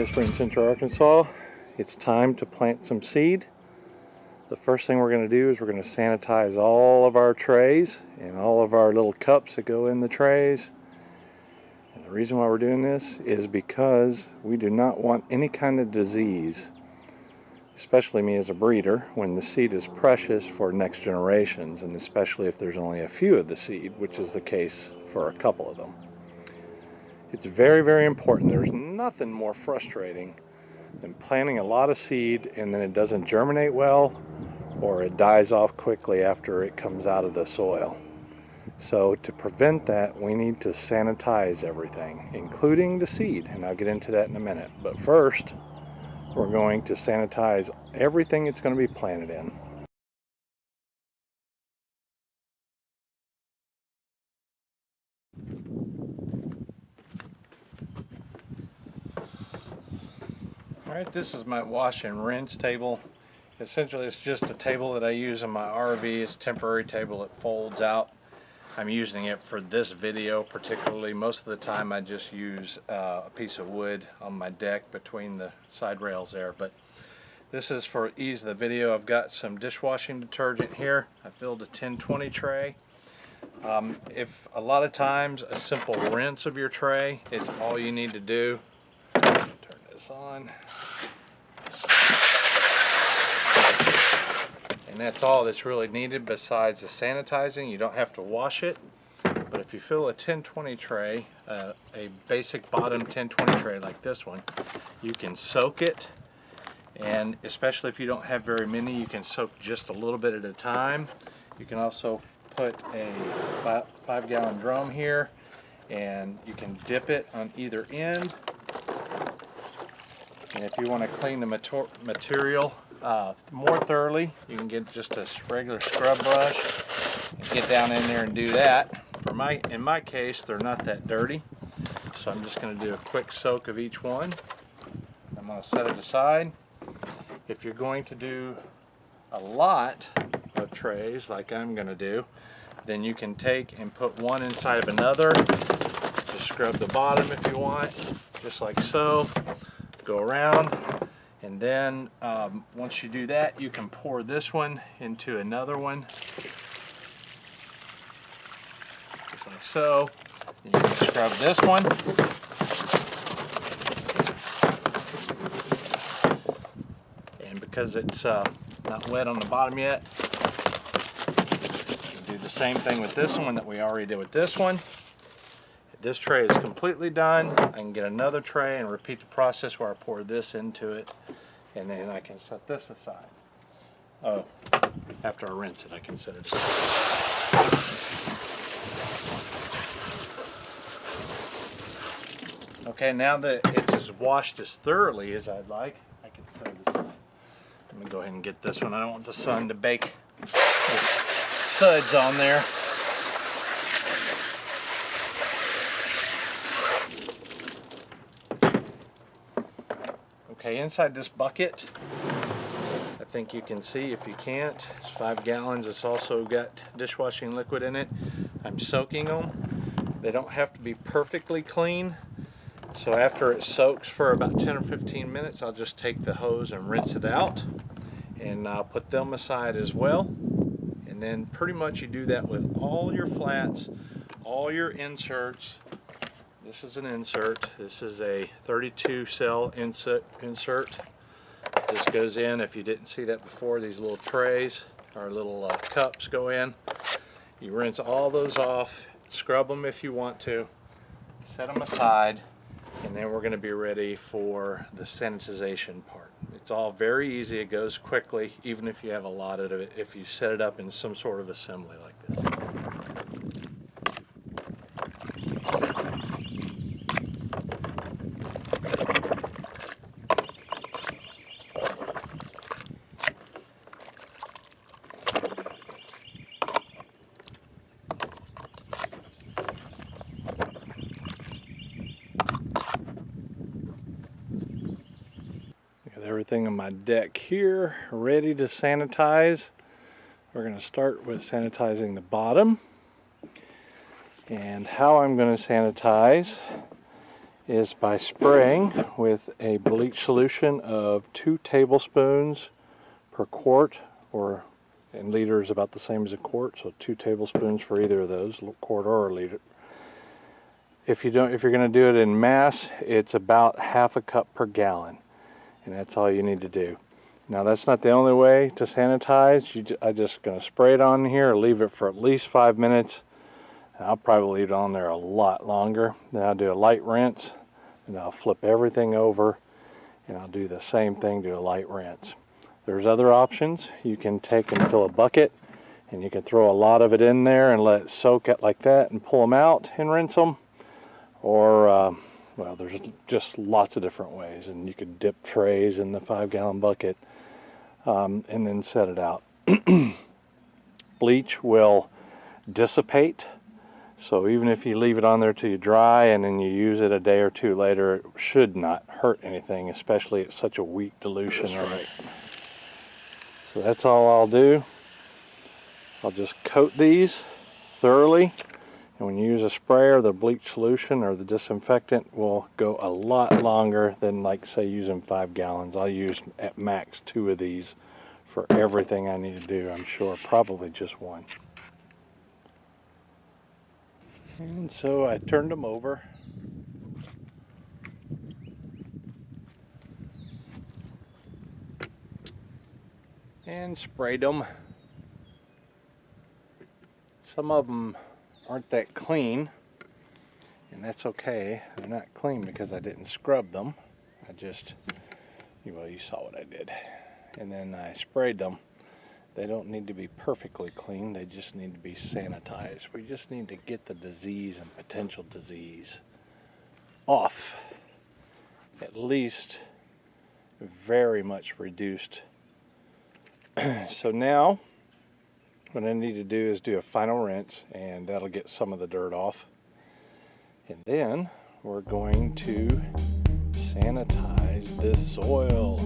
it's Brent in Central Arkansas. It's time to plant some seed. The first thing we're going to do is we're going to sanitize all of our trays and all of our little cups that go in the trays. And the reason why we're doing this is because we do not want any kind of disease, especially me as a breeder, when the seed is precious for next generations, and especially if there's only a few of the seed, which is the case for a couple of them. It's very, very important. There's nothing more frustrating than planting a lot of seed and then it doesn't germinate well, or it dies off quickly after it comes out of the soil. So to prevent that, we need to sanitize everything, including the seed, and I'll get into that in a minute. But first, we're going to sanitize everything it's going to be planted in. Alright, this is my wash and rinse table. Essentially, it's just a table that I use in my RV. It's a temporary table. It folds out. I'm using it for this video particularly. Most of the time I just use a piece of wood on my deck between the side rails there. But this is for ease of the video. I've got some dishwashing detergent here. I filled a 10-20 tray. If a lot of times a simple rinse of your tray is all you need to do. Turn this on. And that's all that's really needed besides the sanitizing. You don't have to wash it. But if you fill a 10-20 tray, a basic bottom 10-20 tray like this one, you can soak it. And especially if you don't have very many, you can soak just a little bit at a time. You can also put a 5-gallon drum here, and you can dip it on either end. And if you want to clean the material more thoroughly, you can get just a regular scrub brush and get down in there and do that. In my case, they're not that dirty, so I'm just going to do a quick soak of each one. I'm going to set it aside. If you're going to do a lot of trays like I'm going to do, then you can take and put one inside of another. Just scrub the bottom if you want, just like so. Go around, and then once you do that, you can pour this one into another one, just like so. And you can scrub this one. And because it's not wet on the bottom yet, you do the same thing with this one that we already did with this one. If this tray is completely done, I can get another tray and repeat the process where I pour this into it, and then I can set this aside. Oh, after I rinse it, I can set it aside. Okay, now that it's as washed as thoroughly as I'd like, I can set it aside. Let me go ahead and get this one. I don't want the sun to bake the suds on there. Okay, inside this bucket, I think you can see, if you can't, it's 5 gallons. It's also got dishwashing liquid in it. I'm soaking them. They don't have to be perfectly clean. So after it soaks for about 10 or 15 minutes, I'll just take the hose and rinse it out. And I'll put them aside as well. And then pretty much you do that with all your flats, all your inserts. This is an insert. This is a 32 cell insert. This goes in, if you didn't see that before, these little trays or little cups go in. You rinse all those off, scrub them if you want to, set them aside, and then we're going to be ready for the sanitization part. It's all very easy. It goes quickly, even if you have a lot of it, if you set it up in some sort of assembly like this. Everything on my deck here ready to sanitize. We're going to start with sanitizing the bottom, and how I'm going to sanitize is by spraying with a bleach solution of 2 tablespoons per quart, or in liter is about the same as a quart, so 2 tablespoons for either of those, a quart or a liter. If you're going to do it in mass, it's about half a cup per gallon, and that's all you need to do. Now that's not the only way to sanitize. I'm just going to spray it on here, leave it for at least 5 minutes. I'll probably leave it on there a lot longer. Then I'll do a light rinse, and I'll flip everything over, and I'll do the same thing, do a light rinse. There's other options. You can take and fill a bucket, and you can throw a lot of it in there and let it soak it like that and pull them out and rinse them. Or, well, there's just lots of different ways, and you could dip trays in the 5-gallon bucket and then set it out. Bleach will dissipate. So even if you leave it on there till you dry and then you use it a day or two later, it should not hurt anything, especially at such a weak dilution. Right. So that's all I'll do. I'll just coat these thoroughly, and when you use a sprayer, the bleach solution or the disinfectant will go a lot longer than, like, say, using 5 gallons. I'll use at max 2 of these for everything I need to do, I'm sure, probably just 1. And so I turned them over. And sprayed them. Some of them aren't that clean, and that's okay. They're not clean because I didn't scrub them. I just, well, you saw what I did. And then I sprayed them. They don't need to be perfectly clean, they just need to be sanitized. We just need to get the disease and potential disease off, at least very much reduced. So now, what I need to do is do a final rinse, and that'll get some of the dirt off. And then we're going to sanitize this soil.